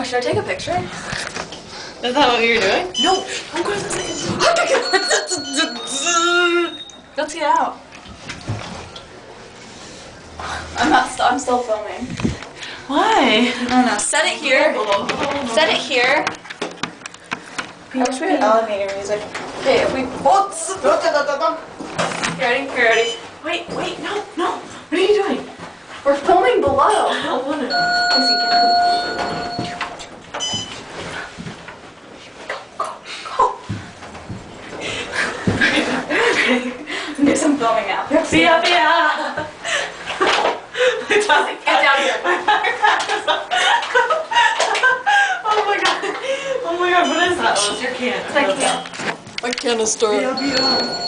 should I take a picture? Is that what you're doing? No! I'm going to say Let's get out. I'm still filming. Why? I don't know. Set it here. Set it here. I wish we had elevator music. Okay, if we... Ready? Ready? Wait, no. What are you doing? We're filming below. I don't want to. Lacey, get do some filming now. Bia! Get down here. Oh my god, what is that? Oh, it's your can. It's my can. My canister. Bia.